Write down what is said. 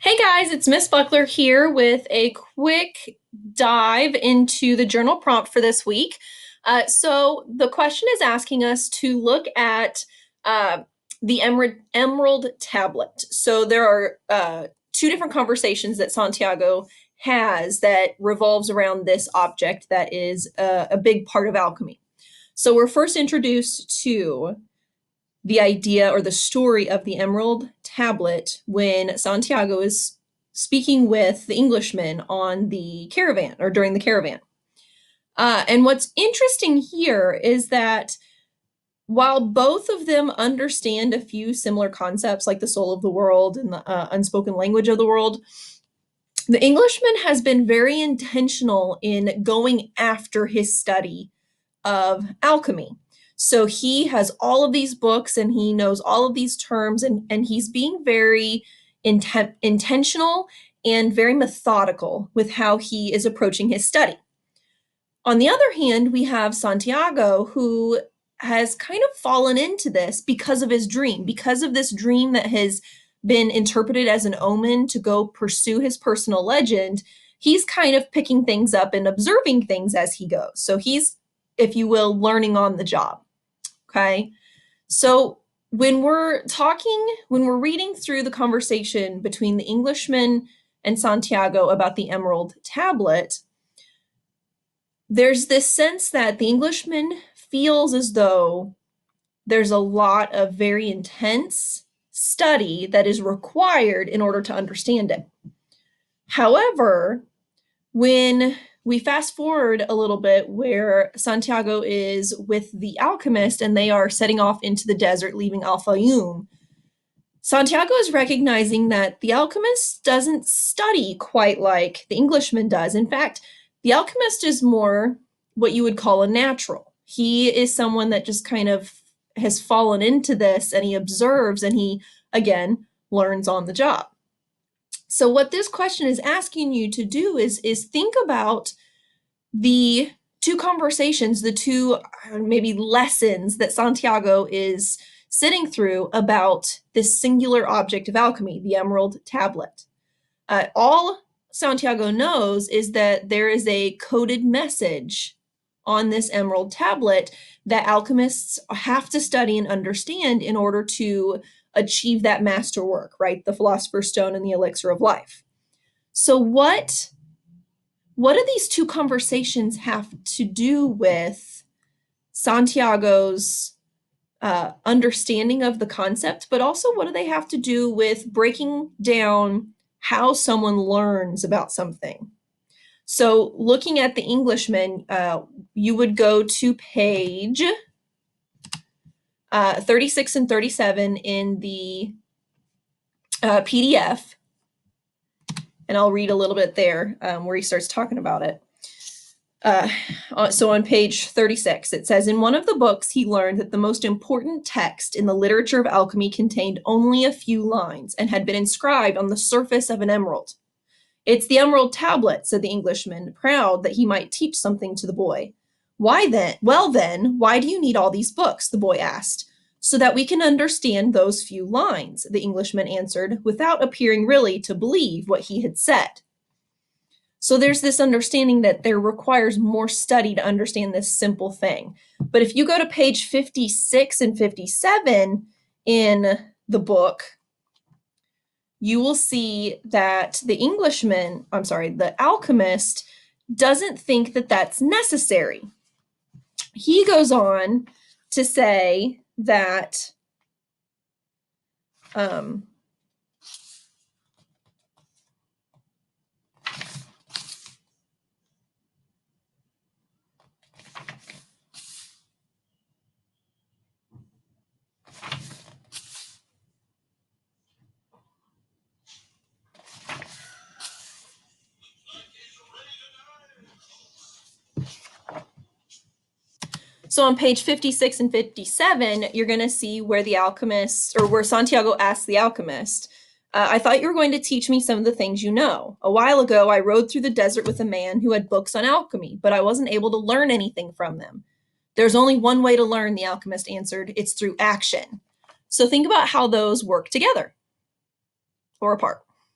Hey guys, it's Miss Buckler here with a quick dive into the journal prompt for this week. So the question is asking us to look at uh, the Emerald Tablet. So there are two different conversations that Santiago has that revolves around this object that is a big part of alchemy. So we're first introduced to the idea or the story of the Emerald Tablet when Santiago is speaking with the Englishman on the caravan or during the caravan. And what's interesting here is that while both of them understand a few similar concepts like the soul of the world and the unspoken language of the world, the Englishman has been very intentional in going after his study of alchemy. So he has all of these books and he knows all of these terms, and he's being very intentional and very methodical with how he is approaching his study. On the other hand, we have Santiago, who has kind of fallen into this because of his dream, because of this dream that has been interpreted as an omen to go pursue his personal legend. He's kind of picking things up and observing things as he goes. So he's, if you will, learning on the job. Okay. So when we're reading through the conversation between the Englishman and Santiago about the Emerald Tablet, there's this sense that the Englishman feels as though there's a lot of very intense study that is required in order to understand it. However, when we fast forward a little bit where Santiago is with the alchemist and they are setting off into the desert, leaving Al Fayoum, Santiago is recognizing that the alchemist doesn't study quite like the Englishman does. In fact, the alchemist is more what you would call a natural. He is someone that just kind of has fallen into this and he observes and he, again, learns on the job. So what this question is asking you to do is think about the two conversations, the two maybe lessons that Santiago is sitting through about this singular object of alchemy, the Emerald Tablet. All Santiago knows is that there is a coded message on this Emerald Tablet that alchemists have to study and understand in order to achieve that masterwork, right? The Philosopher's Stone and the Elixir of Life. So what do these two conversations have to do with Santiago's understanding of the concept, but also what do they have to do with breaking down how someone learns about something? So looking at the Englishman, you would go to page 36 and 37 in the PDF, and I'll read a little bit there where he starts talking about it. So on page 36, it says, in one of the books, he learned that the most important text in the literature of alchemy contained only a few lines and had been inscribed on the surface of an emerald. It's the Emerald Tablet, said the Englishman, proud that he might teach something to the boy. Why then? Well then, why do you need all these books? The boy asked. So that we can understand those few lines, the Englishman answered, without appearing really to believe what he had said. So there's this understanding that there requires more study to understand this simple thing. But if you go to page 56 and 57 in the book, you will see that the alchemist doesn't think that that's necessary. He goes on to say that so on page 56 and 57, you're going to see where the alchemist, or where Santiago asks the alchemist, I thought you were going to teach me some of the things you know. A while ago, I rode through the desert with a man who had books on alchemy, but I wasn't able to learn anything from them. There's only one way to learn, the alchemist answered. It's through action. So think about how those work together or apart.